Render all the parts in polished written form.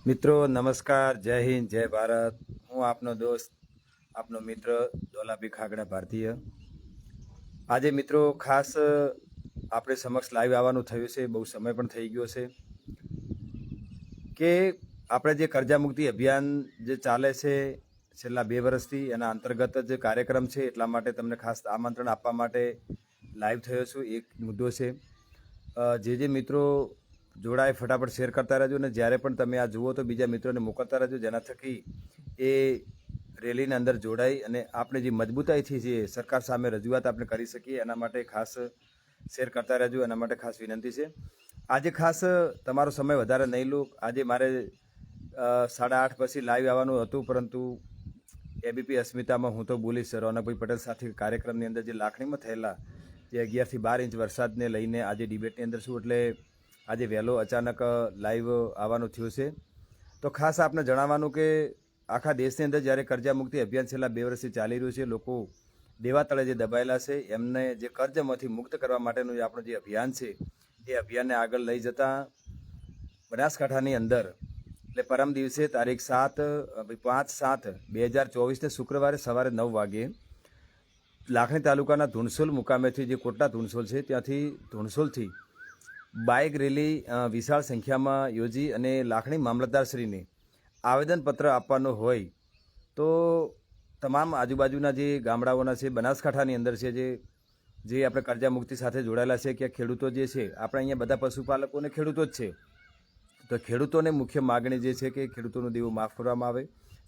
મિત્રો નમસ્કાર, જય હિન્દ, જય ભારત. હું આપનો દોસ્ત, આપનો મિત્ર દોલાભી ખાગડા ભારતીય. આજે મિત્રો ખાસ આપણે સમક્ષ લાઈવ આવવાનું થયું છે. બહુ સમય પણ થઈ ગયો છે કે આપણે જે કર્જા મુક્તિ અભિયાન જે ચાલે છે છેલ્લા 2 વર્ષથી, એના અંતર્ગત જ કાર્યક્રમ છે. એટલા માટે તમને ખાસ આમંત્રણ આપવા માટે લાઈવ થયો છું. એક મુદ્દો છે, જે મિત્રો જોડાય ફટાફટ શેર કરતા રહેજો, અને જ્યારે પણ તમે આ જુઓ તો બીજા મિત્રોને મોકલતા રહેજો, જેના થકી એ રેલીની અંદર જોડાઈ અને આપણે જે મજબૂતાઈથી જે સરકાર સામે રજૂઆત આપણે કરી શકીએ, એના માટે ખાસ શેર કરતા રહેજો. એના માટે ખાસ વિનંતી છે. આજે ખાસ તમારો સમય વધારે નહીં લો. આજે મારે 8:30 પછી લાઈવ આવવાનું હતું, પરંતુ એબીપી અસ્મિતામાં હું તો બોલીશ રોનકભાઈ પટેલ સાથે કાર્યક્રમની અંદર જે લાખણીમાં થયેલા જે 11 થી 12 ઇંચ વરસાદને લઈને આજે ડિબેટની અંદર છું, એટલે આજે વહેલો અચાનક લાઈવ આવવાનું થયું છે. તો ખાસ આપને જણાવવાનું કે આખા દેશની અંદર જ્યારે કર્જા મુક્તિ અભિયાન છેલ્લા 2 વર્ષથી ચાલી રહ્યું છે, લોકો દેવા તળે જે દબાયેલા છે એમને જે કર્જમાંથી મુક્ત કરવા માટેનું જે આપણું જે અભિયાન છે, એ અભિયાનને આગળ લઈ જતા બનાસકાંઠાની અંદર એટલે પરમ દિવસે તારીખ 5/7/2024 શુક્રવારે સવારે 9 વાગે લાખણી તાલુકાના ધુણસોલ મુકામેથી જે કોટડા ધુણસોલ છે ત્યાંથી ધુણસોલથી બાઇક રેલી વિશાળ સંખ્યામાં યોજી અને લાખણી મામલતદારશ્રીને આવેદનપત્ર આપવાનું હોય તો તમામ આજુબાજુના જે ગામડાઓના છે, બનાસકાંઠાની અંદર છે, જે આપણે કર્જા મુક્તિ સાથે જોડાયેલા છે, કે ખેડૂતો જે છે, આપણે અહીંયા બધા પશુપાલકોને ખેડૂતો જ છે. તો ખેડૂતોને મુખ્ય માગણી જે છે કે ખેડૂતોનું દેવું માફ કરવામાં આવે,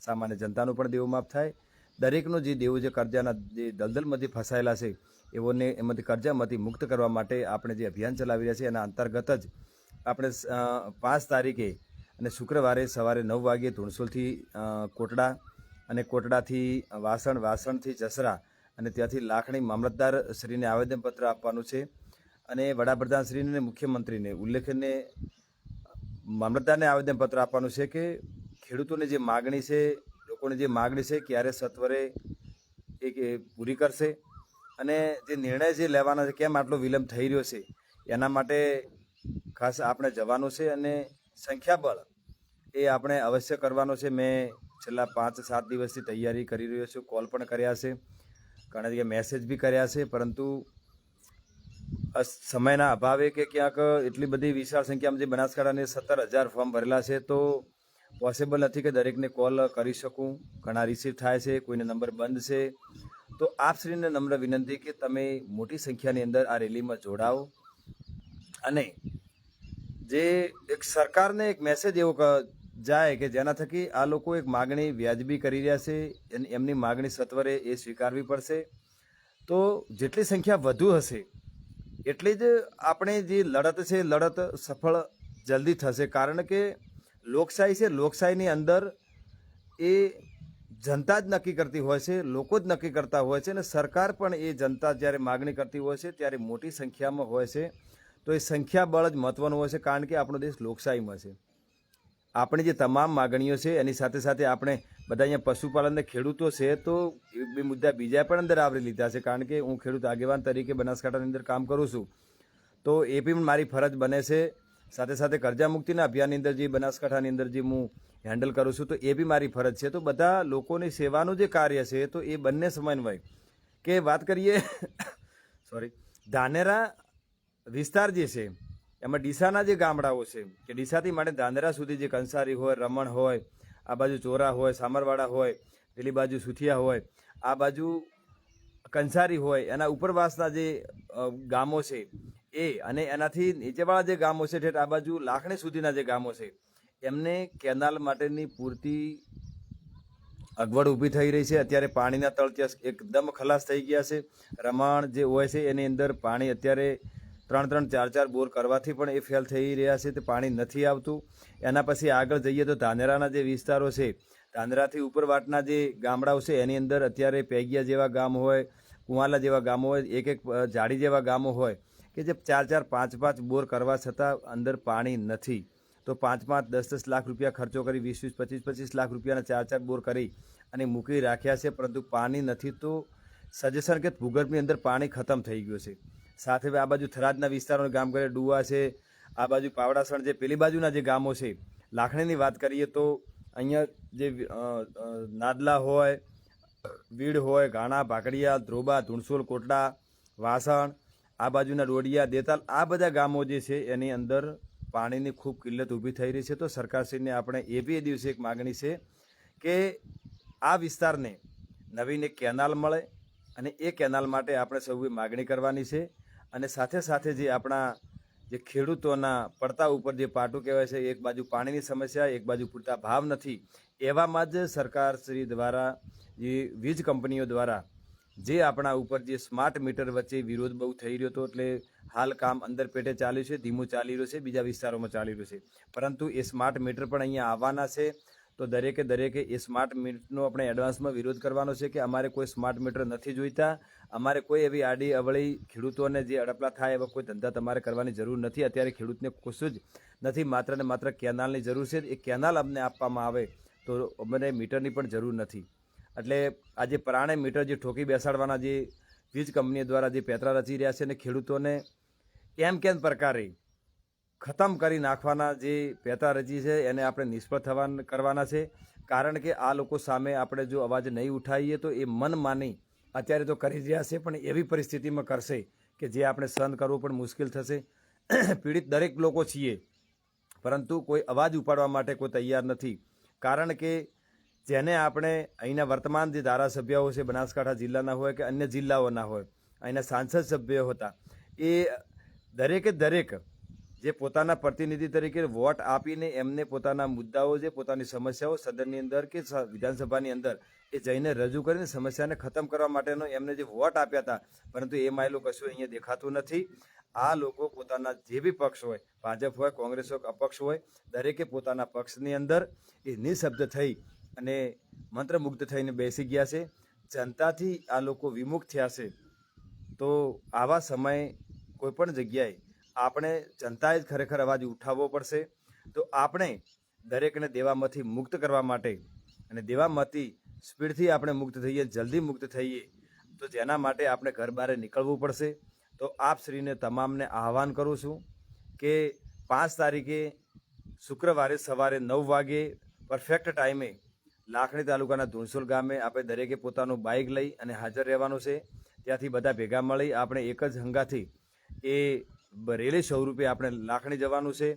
સામાન્ય જનતાનું પણ દેવું માફ થાય. દરેકનું જે દેવું જે કર્જાના જે દલદલમાંથી ફસાયેલા છે એઓને એમાંથી કર્જામાંથી મુક્ત કરવા માટે આપણે જે અભિયાન ચલાવી રહ્યા છીએ, એના અંતર્ગત જ આપણે 5 તારીખે અને શુક્રવારે સવારે 9 વાગ્યે ધુણસોલથી કોટડા અને કોટડાથી વાસણ, વાસણથી જસરા અને ત્યાંથી લાખણી મામલતદાર શ્રીને આવેદનપત્ર આપવાનું છે. અને વડાપ્રધાન શ્રીને, મુખ્યમંત્રીને ઉલ્લેખને મામલતદારને આવેદનપત્ર આપવાનું છે કે ખેડૂતોની જે માગણી છે, લોકોની જે માગણી છે, ક્યારે સત્વરે એ પૂરી કરશે અને જે નિર્ણય જે લેવાના છે, કેમ આટલો વિલંબ થઈ રહ્યો છે, એના માટે ખાસ આપણે જવાનું છે. અને સંખ્યાબળ એ આપણે અવશ્ય કરવાનો છે. મેં છેલ્લા 5-7 દિવસથી તૈયારી કરી રહ્યો છું. કોલ પણ કર્યા છે, ઘણા જગ્યાએ મેસેજ બી કર્યા છે, પરંતુ સમયના અભાવે કે ક્યાંક એટલી બધી વિશાળ સંખ્યામાં જે બનાસકાંઠાની 17,000 ફોર્મ ભરેલા છે, તો પોસિબલ નથી કે દરેકને કોલ કરી શકું. ઘણા રિસીવ થાય છે, કોઈને નંબર બંધ છે. તો આપશ્રીને નમ્ર વિનંતી કે તમે મોટી સંખ્યાની અંદર આ રેલીમાં જોડાઓ અને જે એક સરકારને એક મેસેજ એવો જાય કે જેના થકી આ લોકો એક માગણી વ્યાજબી કરી રહ્યા છે, એમની માગણી સત્વરે એ સ્વીકારવી પડશે. તો જેટલી સંખ્યા વધુ હશે એટલી જ આપણે જે લડત છે, લડત સફળ જલ્દી થશે. કારણ કે લોકશાહી છે, લોકશાહીની અંદર એ જનતા જ નક્કી કરતી હોય છે, લોકો જ નક્કી કરતા હોય છે, અને સરકાર પણ એ જનતા જ્યારે માગણી કરતી હોય છે ત્યારે મોટી સંખ્યામાં હોય છે. તો એ સંખ્યાબળ જ મહત્વનું હોય છે, કારણ કે આપણો દેશ લોકશાહીમાં છે. આપણી જે તમામ માગણીઓ છે એની સાથે સાથે આપણે બધા અહીંયા પશુપાલનને ખેડૂતો છે, તો એ બે મુદ્દા બીજા પણ અંદર આવરી લીધા છે. કારણ કે હું ખેડૂત આગેવાન તરીકે બનાસકાંઠાની અંદર કામ કરું છું, તો એ પણ મારી ફરજ બને છે. સાથે સાથે કર્જા મુક્તિના અભિયાનની અંદર જે બનાસકાંઠાની અંદર જે હું હેન્ડલ કરું છું, તો એ બી મારી ફરજ છે. તો બધા લોકોની સેવાનું જે કાર્ય છે, તો એ બંને સમન્વય કે વાત કરીએ સોરી ધાનેરા વિસ્તાર જે છે એમાં ડીસાના જે ગામડાઓ છે કે ડીસાથી માટે ધાનેરા સુધી જે કંસારી હોય, રમણ હોય, આ બાજુ ચોરા હોય, સામરવાડા હોય, પેલી બાજુ સુથિયા હોય, આ બાજુ કંસારી હોય, એના ઉપરવાસના જે ગામો છે એ, અને એનાથી નીચેવાળા જે ગામો છે ઠેઠ આ બાજુ લાખણી સુધીના જે ગામો છે, એમને કેનાલ માટેની પૂરતી અગવડ ઊભી થઈ રહી છે. અત્યારે પાણીના તળ ત્યાં એકદમ ખલાસ થઈ ગયા છે. રમણ જે હોય છે એની અંદર પાણી અત્યારે 3-3, 4-4 બોર કરવાથી પણ એ ફેલ થઈ રહ્યા છે, તે પાણી નથી આવતું. એના પછી આગળ જઈએ તો ધાનેરાના જે વિસ્તારો છે, ધાનેરાથી ઉપરવાટના જે ગામડાઓ છે એની અંદર અત્યારે પેગિયા જેવા ગામ હોય, કુંવાલા જેવા ગામો હોય, એક જાડી જેવા ગામો હોય કે જે 4-4, 5-5 બોર કરવા છતાં અંદર પાણી નથી. તો 5-5, 10-10 લાખ રૂપિયા ખર્ચો કરી, 20-20, 25-25 લાખ રૂપિયાના 4-4 બોર કરી અને મૂકી રાખ્યા છે, પરંતુ પાણી નથી. તો સજેશન કે ભૂગર્ભની અંદર પાણી ખતમ થઈ ગયું છે. સાથે આ બાજુ થરાદના વિસ્તારોનું ગામ કરે, ડુવા છે, આ બાજુ પાવડાસણ જે પેલી બાજુના જે ગામો છે, લાખણીની વાત કરીએ તો અહીંયા જે નાદલા હોય, વીડ હોય, ઘાણા, ભાકડિયા, ધ્રોબા, ધુણસોલ, કોટડા, વાસણ, આ બાજુના રોડિયા, દેતાલ, આ બધા ગામો જે છે એની અંદર પાણીની ખૂબ કિલ્લત ઊભી થઈ રહી છે. તો સરકારશ્રીને આપણે એ બી એ દિવસે એક માગણી છે કે આ વિસ્તારને નવીન એક કેનાલ મળે અને એ કેનાલ માટે આપણે સૌએ માગણી કરવાની છે. અને સાથે સાથે જે આપણા જે ખેડૂતોના પડતા ઉપર જે પાટું કહેવાય છે, એક બાજુ પાણીની સમસ્યા, એક બાજુ પૂરતા ભાવ નથી, એવામાં જ સરકારશ્રી દ્વારા જે વીજ કંપનીઓ દ્વારા જે આપણા ઉપર જે સ્માર્ટ મીટર વચ્ચે વિરોધ બહુ થઈ રહ્યો હતો, એટલે હાલ કામ અંદર પેટે ચાલ્યું છે, ધીમું ચાલી રહ્યું છે, બીજા વિસ્તારોમાં ચાલી રહ્યું છે, પરંતુ એ સ્માર્ટ મીટર પણ અહીંયા આવવાના છે. તો દરેકે એ સ્માર્ટ મીટરનો આપણે એડવાન્સમાં વિરોધ કરવાનો છે કે અમારે કોઈ સ્માર્ટ મીટર નથી જોઈતા, અમારે કોઈ એવી આડી અવળી ખેડૂતોને જે અડપલા થાય એવા કોઈ ધંધા તમારે કરવાની જરૂર નથી. અત્યારે ખેડૂતને કશું જ નથી, માત્ર ને માત્ર કેનાલની જરૂર છે. એ કેનાલ અમને આપવામાં આવે તો અમને મીટરની પણ જરૂર નથી. એટલે આજે પરાણે મીટર જે ઠોકી બેસાડવાના જે વીજ કંપનીઓ દ્વારા જે પેતરા રચી રહ્યા છે અને ખેડૂતોને કેમ પ્રકારે ખતમ કરી નાખવાના જે પેતરા રચી છે એને આપણે નિષ્ફળ કરવાના છે. કારણ કે આ લોકો સામે આપણે જો અવાજ નહીં ઉઠાવીએ તો એ મન માની અત્યારે તો કરી રહ્યા છે, પણ એવી પરિસ્થિતિમાં કરશે કે જે આપણે સહન કરવું પણ મુશ્કેલ થશે. પીડિત દરેક લોકો છીએ, પરંતુ કોઈ અવાજ ઉપાડવા માટે કોઈ તૈયાર નથી. કારણ કે જેને આપણે અહીંના વર્તમાન જે ધારાસભ્યો છે, બનાસકાંઠા જિલ્લાના હોય કે અન્ય જિલ્લાઓના હોય, અહીંના સાંસદ સભ્યો હતા, એ દરેક જે પોતાના પ્રતિનિધિ તરીકે વોટ આપીને એમને પોતાના મુદ્દાઓ, જે પોતાની સમસ્યાઓ સદનની અંદર કે વિધાનસભાની અંદર એ જઈને રજૂ કરીને સમસ્યાને ખતમ કરવા માટેનો એમને જે વોટ આપ્યા હતા, પરંતુ એ માયલું કશું અહીંયા દેખાતું નથી. આ લોકો પોતાના જે બી પક્ષ હોય, ભાજપ હોય, કોંગ્રેસ હોય, અપક્ષ હોય, દરેકે પોતાના પક્ષની અંદર એ નિઃશબ્દ થઈ અને મંત્રમુગ્ધ થઈને બેસી ગયા છે. જનતાથી આ લોકો વિમુખ થયા છે. તો આવા સમયે કોઈપણ જગ્યાએ આપણે જનતાએ જ ખરેખર અવાજ ઉઠાવવો પડશે. તો આપણે દરેકને દેવામાંથી મુક્ત કરવા માટે અને દેવામાંથી સ્પીડથી આપણે મુક્ત થઈએ, જલ્દી મુક્ત થઈએ, તો જેના માટે આપણે ઘર બહાર નીકળવું પડશે. તો આપ શ્રીને તમામને આહવાન કરું છું કે 5 તારીખે શુક્રવારે સવારે 9 વાગે પરફેક્ટ ટાઈમે લાખણી તાલુકાના ધુણસોલ ગામે આપણે દરેકે પોતાનું બાઇક લઈ અને હાજર રહેવાનું છે. ત્યાંથી બધા ભેગા મળી આપણે એક જ હંગાથી એ રેલી સ્વરૂપે આપણે લાખણી જવાનું છે.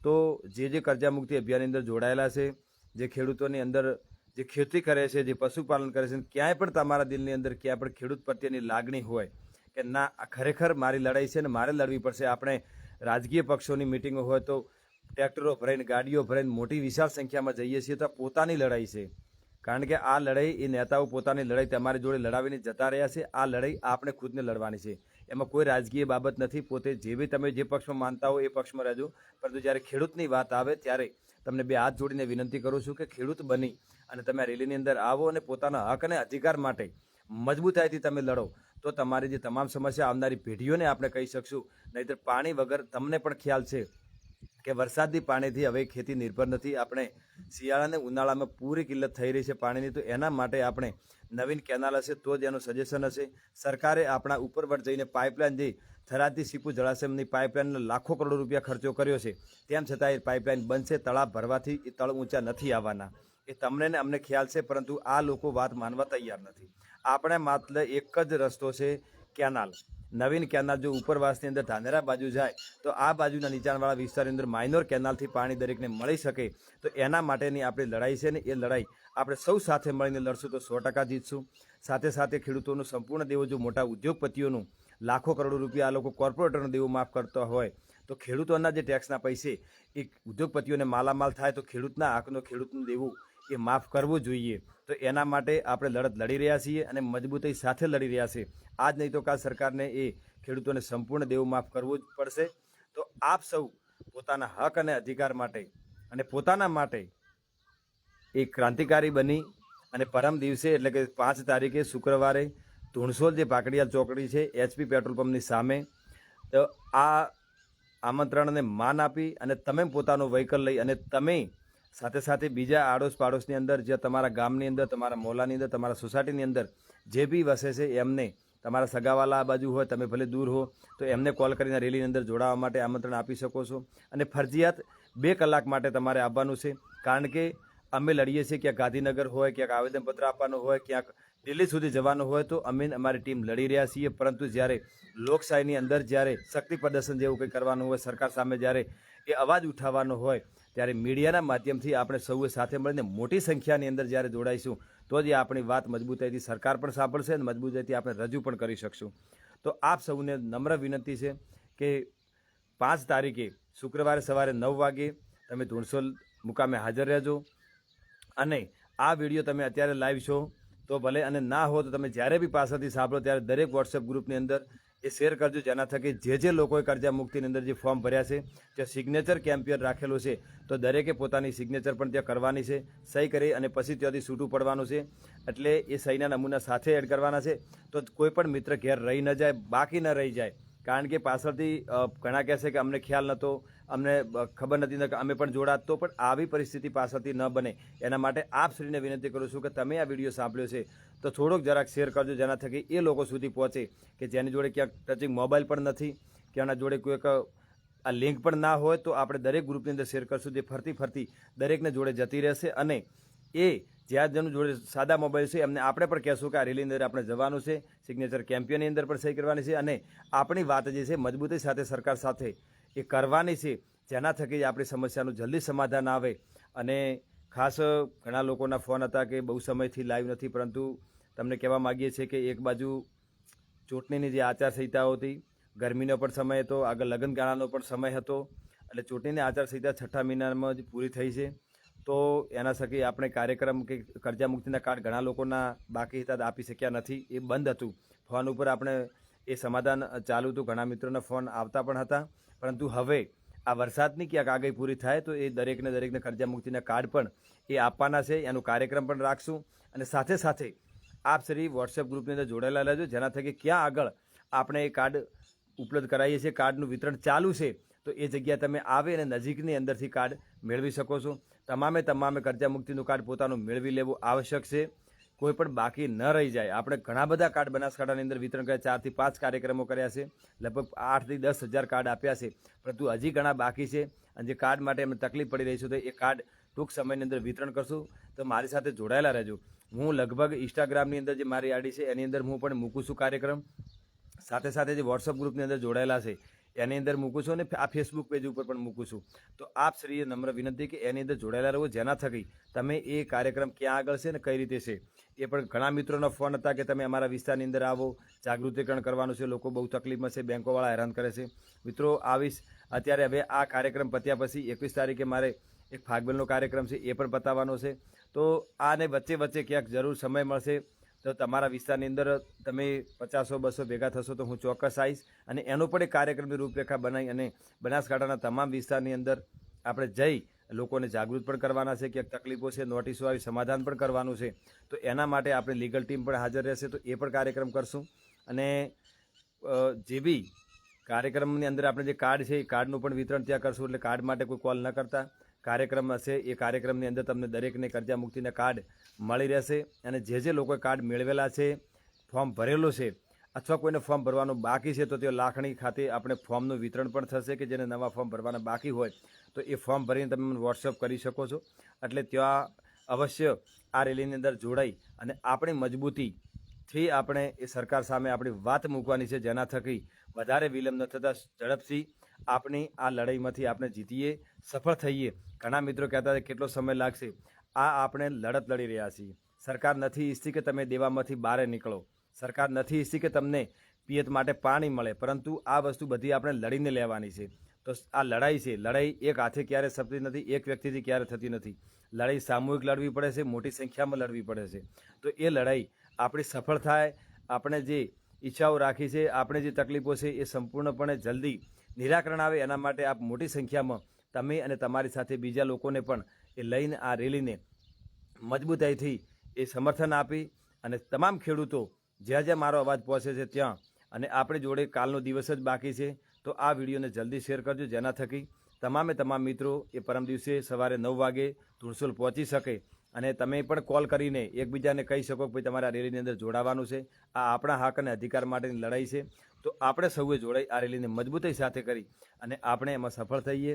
તો જે કર્જા મુક્તિ અભિયાનની અંદર જોડાયેલા છે, જે ખેડૂતોની અંદર જે ખેતી કરે છે, જે પશુપાલન કરે છે, ક્યાંય પણ તમારા દિલની અંદર ક્યાંય પણ ખેડૂત પ્રત્યેની લાગણી હોય કે ના આ ખરેખર મારી લડાઈ છે ને મારે લડવી પડશે. આપણે રાજકીય પક્ષોની મિટિંગો હોય તો ટ્રેક્ટરો ભરાઈને, ગાડીઓ ભરાઈને મોટી વિશાળ સંખ્યામાં જઈએ છીએ, તો પોતાની લડાઈ છે. કારણ કે આ લડાઈ એ નેતાઓ પોતાની લડાઈ તમારી જોડે લડાવીને જતા રહ્યા છે. આ લડાઈ આપણે ખુદને લડવાની છે. એમાં કોઈ રાજકીય બાબત નથી. પોતે જે બી તમે જે પક્ષમાં માનતા હો એ પક્ષમાં રહેજો, પરંતુ જ્યારે ખેડૂતની વાત આવે ત્યારે તમને 2 હાથ જોડીને વિનંતી કરું છું કે ખેડૂત બની અને તમે આ રેલીની અંદર આવો અને પોતાના હક અને અધિકાર માટે મજબૂતાઈથી તમે લડો, તો તમારી જે તમામ સમસ્યા આવનારી પેઢીઓને આપણે કહી શકશું. નહીંતર પાણી વગર તમને પણ ખ્યાલ છે કે વરસાદની પાણીથી હવે ખેતી નિર્ભર નથી. આપણે શિયાળા અને ઉનાળામાં પૂરી કિલ્લત થઈ રહી છે પાણીની. તો એના માટે આપણે નવીન કેનાલ હશે તો જ એનું સજેશન હશે. સરકારે આપણા ઉપરવટ જઈને પાઇપલાઇન જે થરાદથી સીપુ જળાશયની પાઇપલાઇનનો લાખો કરોડો રૂપિયા ખર્ચો કર્યો છે, તેમ છતાં એ પાઇપલાઇન બનશે. તળાવ ભરવાથી એ તળ ઊંચા નથી આવવાના, એ તમને ને અમને ખ્યાલ છે, પરંતુ આ લોકો વાત માનવા તૈયાર નથી. આપણે માત્ર એક જ રસ્તો છે, કેનાલ. નવીન કેનાલ જો ઉપરવાસની અંદર ધાનેરા બાજુ જાય તો આ બાજુના નીચાણવાળા વિસ્તારની અંદર માઇનોર કેનાલથી પાણી દરેકને મળી શકે. તો એના માટેની આપણી લડાઈ છે ને એ લડાઈ આપણે સૌ સાથે મળીને લડશું તો 100% જીતશું. સાથે સાથે ખેડૂતોનું સંપૂર્ણ દેવું, જો મોટા ઉદ્યોગપતિઓનું લાખો કરોડો રૂપિયા આ લોકો કોર્પોરેટરનો દેવું માફ કરતા હોય, તો ખેડૂતોના જે ટેક્સના પૈસે એ ઉદ્યોગપતિઓને માલામાલ થાય, તો ખેડૂતના હકનો ખેડૂતનું દેવું એ માફ કરવું જોઈએ. તો એના માટે આપણે લડત લડી રહ્યા છીએ અને મજબૂતાઈ સાથે લડી રહ્યા છીએ. આજ નહીં તો કાલ સરકારને એ ખેડૂતોને સંપૂર્ણ દેવું માફ કરવું જ પડશે. તો આપ સૌ પોતાના હક અને અધિકાર માટે અને પોતાના માટે એક ક્રાંતિકારી બની અને પરમ દિવસે એટલે કે 5 તારીખે શુક્રવારે ધુણસોલ જે ભાકડિયા ચોકડી છે HP પેટ્રોલ પંપની સામે, તો આ આમંત્રણને માન આપી અને તમે પોતાનું વ્હીકલ લઈ અને તમે સાથે સાથે બીજા આડોશ પાડોશની અંદર, જે તમારા ગામની અંદર, તમારા મોહલ્લાની અંદર, તમારા સોસાયટીની અંદર જે બી વસે છે એમને, તમારા સગાવાલા આ બાજુ હોય, તમે ભલે દૂર હો, તો એમને કોલ કરીને રેલીની અંદર જોડાવા માટે આમંત્રણ આપી શકો છો. અને ફરજિયાત 2 કલાક માટે તમારે આવવાનું છે. કારણ કે અમે લડીએ છીએ, ક્યાંક ગાંધીનગર હોય, ક્યાંક આવેદનપત્ર આપવાનું હોય, ક્યાંક દિલ્હી સુધી જવાનું હોય, તો અમે અમારી ટીમ લડી રહ્યા છીએ. પરંતુ જ્યારે લોકશાહીની અંદર જ્યારે શક્તિ પ્રદર્શન જેવું કંઈ કરવાનું હોય, સરકાર સામે જ્યારે એ અવાજ ઉઠાવવાનો હોય, ત્યારે મીડિયાના માધ્યમથી આપણે સૌએ સાથે મળીને મોટી સંખ્યાની અંદર જ્યારે જોડાઈશું, તો જ આપણી વાત મજબૂતાઈથી સરકાર પણ સાંભળશે અને મજબૂતાઈથી આપણે રજૂ પણ કરી શકશું. તો આપ સૌને નમ્ર વિનંતી છે કે 5 તારીખે શુક્રવારે સવારે 9 વાગે તમે ધુણસોલ મુકામે હાજર રહેજો. અને આ વિડીયો તમે અત્યારે લાઈવ છો તો ભલે, અને ના હો તો તમે જ્યારે બી પાછળથી સાંભળો ત્યારે દરેક વોટ્સએપ ગ્રુપની અંદર એ શેર કરજો, જેના થકી જે લોકોએ કર્જા મુક્તિની અંદર જે ફોર્મ ભર્યા છે ત્યાં સિગ્નેચર કેમ્પિયર રાખેલું છે, તો દરેકે પોતાની સિગ્નેચર પણ ત્યાં કરવાની છે, સહી કરી અને પછી ત્યાંથી છૂટું પડવાનું છે. એટલે એ સહીના નમૂના સાથે એડ કરવાના છે, તો કોઈ પણ મિત્ર ઘેર રહી ન જાય, બાકી ન રહી જાય. કારણ કે પાછળથી ઘણા કહેશે કે અમને ખ્યાલ નહોતો, અમને ખબર નથી કે અમે પણ જોડાત, તો પણ આવી પરિસ્થિતિ પાછળથી ન બને એના માટે આપ શ્રીને વિનંતી કરું છું કે તમે આ વિડીયો સાંભળ્યો છે તો થોડોક જરાક શેર કરજો, જેના થકી એ લોકો સુધી પહોંચે કે જેની જોડે ક્યાંક ટચિંગ મોબાઈલ પણ નથી, કે એના જોડે કોઈક આ લિંક પણ ના હોય, તો આપણે દરેક ગ્રુપની અંદર શેર કરશું, જે ફરતી દરેકને જોડે જતી રહેશે. અને એ જ્યાં જેનું જોડે સાદા મોબાઈલ છે એમને આપણે પણ કહેશું કે આ રેલીની અંદર આપણે જવાનું છે, સિગ્નેચર કેમ્પિયનની અંદર પણ સહી કરવાની છે, અને આપણી વાત જે છે મજબૂતી સાથે સરકાર સાથે એ કરવાની છે, જેના થકી આપણી સમસ્યાનું જલ્દી સમાધાન આવે. અને ખાસ ઘણા લોકોના ફોન હતા કે બહુ સમયથી લાઈવ નથી, પરંતુ તમને કહેવા માગીએ છીએ કે એક બાજુ ચૂંટણીની જે આચારસંહિતાઓ હતી, ગરમીનો પણ સમય હતો, આગળ લગ્નગાળાનો પણ સમય હતો, એટલે ચૂંટણીની આચારસંહિતા 6 મહિનામાં જ પૂરી થઈ છે. તો એના થકી આપણે કાર્યક્રમ કે કર્જા મુક્તિના કાર્ડ ઘણા લોકોના બાકી હતા, આપી શક્યા નથી, એ બંધ હતું. ફોન ઉપર આપણે એ સમાધાન ચાલુ હતું, ઘણા મિત્રોના ફોન આવતા પણ હતા. પરંતુ હવે આ વરસાદની ક્યાંક આગાહી પૂરી થાય તો એ દરેકને કર્જા મુક્તિના કાર્ડ પણ એ આપવાના છે, એનો કાર્યક્રમ પણ રાખશું. અને સાથે આપ શ્રી વોટ્સએપ ગ્રુપની અંદર જોડાયેલા રહેજો, જેના થકી ક્યાં આગળ આપણે એ કાર્ડ ઉપલબ્ધ કરાવીએ છીએ, કાર્ડનું વિતરણ ચાલુ છે, તો એ જગ્યાએ તમે આવે અને નજીકની અંદરથી કાર્ડ મેળવી શકો છો. તમામે કર્જા મુક્તિનું કાર્ડ પોતાનું મેળવી લેવું આવશ્યક છે, કોઈ પણ બાકી ન રહી જાય. આપણે ઘણા બધા કાર્ડ બનાસકાંઠાની અંદર વિતરણ કર્યા, 4 થી 5 કાર્યક્રમો કર્યા છે, લગભગ 8 થી 10 હજાર કાર્ડ આપ્યા છે, પરંતુ હજી ઘણા બાકી છે. અને જે કાર્ડ માટે એમને તકલીફ પડી રહી છે, તો એ કાર્ડ ટૂંક સમયની અંદર વિતરણ કરશું. તો મારી સાથે જોડાયેલા રહેજો. હું લગભગ ઇન્સ્ટાગ્રામની અંદર જે મારી આઈડી છે એની અંદર હું પણ મૂકું છું કાર્યક્રમ, સાથે જે વોટ્સઅપ ગ્રુપની અંદર જોડાયેલા છે એની અંદર મૂકું છું, અને આ ફેસબુક પેજ ઉપર પણ મૂકું છું. તો આપ શ્રીએ નમ્ર વિનંતી કે એની અંદર જોડાયેલા રહો, જેના થકી તમે એ કાર્યક્રમ ક્યાં આગળ છે ને કઈ રીતે છે એ પણ. ઘણા મિત્રોના ફોન હતા કે તમે અમારા વિસ્તારની અંદર આવો, જાગૃતિકરણ કરવાનું છે, લોકો બહુ તકલીફમાં છે, બેંકોવાળા હેરાન કરે છે. મિત્રો આવીશ અત્યારે. હવે આ કાર્યક્રમ પત્યા પછી 21 તારીખે મારે એક ફાગબેલનો કાર્યક્રમ છે, એ પણ પતાવવાનો છે. તો આને વચ્ચે ક્યાંક જરૂર સમય મળશે તો તમારા વિસ્તારની અંદર તમે 50-200 ભેગા થશો તો હું ચોક્કસ આવીશ, અને એનો પણ એક કાર્યક્રમની રૂપરેખા બનાવી અને બનાસકાંઠાના તમામ વિસ્તારની અંદર આપણે જઈ લોકોને જાગૃત પણ કરવાના છે. ક્યાંક તકલીફો છે, નોટિસો આવી, સમાધાન પણ કરવાનું છે. તો એના માટે આપણે લીગલ ટીમ પણ હાજર રહેશે, તો એ પણ કાર્યક્રમ કરશું. અને જે બી કાર્યક્રમની અંદર આપણે જે કાર્ડ છે એ કાર્ડનું પણ વિતરણ ત્યાં કરશું. એટલે કાર્ડ માટે કોઈ કોલ ન કરતા, કાર્યક્રમ હશે એ કાર્યક્રમની અંદર તમને દરેકને કર્જા મુક્તિના કાર્ડ મળી રહેશે. અને જે લોકોએ કાર્ડ મેળવેલા છે, ફોર્મ ભરેલું છે, અથવા કોઈને ફોર્મ ભરવાનું બાકી છે, તો તે લાખણી ખાતે આપણે ફોર્મનું વિતરણ પણ થશે, કે જેને નવા ફોર્મ ભરવાના બાકી હોય તો એ ફોર્મ ભરીને તમે મને વોટ્સઅપ કરી શકો છો. એટલે ત્યાં અવશ્ય આ રેલીની અંદર જોડાઈ અને આપણી મજબૂતીથી આપણે એ સરકાર સામે આપણી વાત મૂકવાની છે, જેના થકી વધારે વિલંબ ન થતાં ઝડપથી આપણી આ લડાઈમાંથી આપણે જીતીએ, સફળ થઈએ. ઘણા મિત્રો કહેતા હતા કેટલો સમય લાગશે. આ આપણે લડત લડી રહ્યા છીએ. સરકાર નથી ઈચ્છતી કે તમે દેવામાંથી બહાર નીકળો, સરકાર નથી ઈચ્છતી કે તમને પિયત માટે પાણી મળે, પરંતુ આ વસ્તુ બધી આપણે લડીને લેવાની છે. તો આ લડાઈ છે, લડાઈ એક હાથે ક્યારે થતી નથી, એક વ્યક્તિથી ક્યારે થતી નથી. લડાઈ સામૂહિક લડવી પડે છે, મોટી સંખ્યામાં લડવી પડે છે. તો એ લડાઈ આપણી સફળ થાય, આપણે જે ઈચ્છાઓ રાખી છે, આપણે જે તકલીફો છે એ સંપૂર્ણપણે જલ્દી નિરાકરણ આવે, એના માટે આપ મોટી સંખ્યામાં તમે અને તમારી સાથે બીજા લોકોને પણ એ લઈને આ રેલીને મજબૂતાઈથી એ સમર્થન આપી, અને તમામ ખેડૂતો જ્યાં મારો અવાજ પહોંચે છે ત્યાં, અને આપણી જોડે કાલનો દિવસ જ બાકી છે, તો આ વિડીયોને જલ્દી શેર કરજો, જેના થકી તમામ મિત્રો એ પરમ દિવસે સવારે 9 વાગે ધુણસોલ પહોંચી શકે. અને તમે પણ કોલ કરીને એકબીજાને કહી શકો કે ભાઈ તમારે આ રેલીની અંદર જોડાવાનું છે. આ આપણા હક અને અધિકાર માટેની લડાઈ છે. તો આપણે સૌએ જોડાઈ આ રેલીને મજબૂતાઈ સાથે કરી અને આપણે એમાં સફળ થઈએ.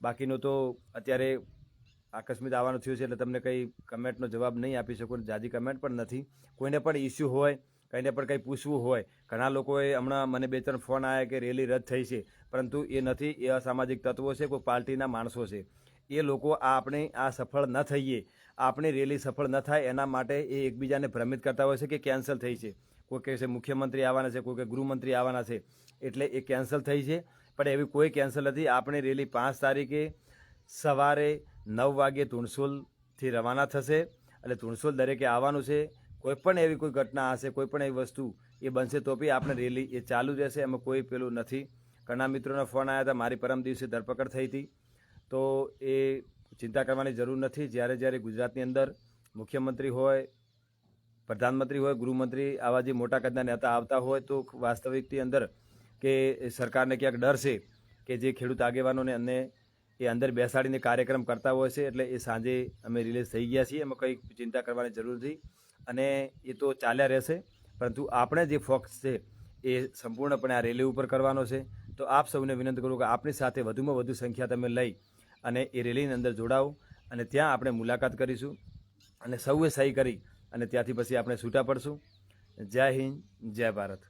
બાકીનું તો અત્યારે આકસ્મિક આવવાનું થયું છે એટલે તમને કંઈ કમેન્ટનો જવાબ નહીં આપી શકું. જાજી કમેન્ટ પણ નથી. કોઈને પણ ઇસ્યુ હોય, કંઈને પણ કંઈ પૂછવું હોય, ઘણા લોકોએ હમણાં મને 2-3 ફોન આવ્યા કે રેલી રદ થઈ છે, પરંતુ એ નથી. એ અસામાજિક તત્વો છે, કોઈ પાર્ટીના માણસો છે. એ લોકો આપણે આ સફળ ન થઈએ, આપણી રેલી સફળ ન થાય એના માટે એ એકબીજાને ભ્રમિત કરતા હોય છે કે કેન્સલ થઈ છે. કોઈ કહે છે મુખ્યમંત્રી આવવાના છે, કોઈ કે ગૃહમંત્રી આવવાના છે, એટલે એ કેન્સલ થઈ છે. પણ એવી કોઈ કેન્સલ નથી. આપણી રેલી 5 તારીખે સવારે 9 વાગે ધુણસોલથી રવાના થશે. એટલે ધુણસોલ દરેકે આવવાનું છે. કોઈ પણ એવી કોઈ ઘટના હશે, કોઈ પણ એવી વસ્તુ એ બનશે તો બી આપણે રેલી એ ચાલુ રહેશે. એમાં કોઈ પેલું નથી. ઘણા મિત્રોના ફોન આવ્યા હતા. મારી પરમ દિવસે ધરપકડ થઈ હતી. તો એ ચિંતા કરવાની જરૂર નથી. જ્યારે ગુજરાતની અંદર મુખ્યમંત્રી હોય, પ્રધાનમંત્રી હોય, ગૃહમંત્રી, આવા જે મોટા કદના નેતા આવતા હોય તો વાસ્તવિકની અંદર કે સરકારને ક્યાંક ડર છે કે જે ખેડૂત આગેવાનોને અને એ અંદર બેસાડીને કાર્યક્રમ કરતા હોય છે. એટલે એ સાંજે અમે રિલીઝ થઈ ગયા છીએ. એમાં કંઈ ચિંતા કરવાની જરૂર નથી. અને એ તો ચાલ્યા રહેશે. પરંતુ આપણે જે ફોકસ છે એ સંપૂર્ણપણે આ રેલી ઉપર કરવાનો છે. તો આપ સૌને વિનંતી કરું કે આપણી સાથે વધુમાં વધુ સંખ્યા તમે લઈ અને એ રેલીની અંદર જોડાઓ. અને ત્યાં આપણે મુલાકાત કરીશું અને સૌએ સહી કરી અને ત્યાંથી પછી આપણે છૂટા પડશું. જય હિન્દ, જય ભારત.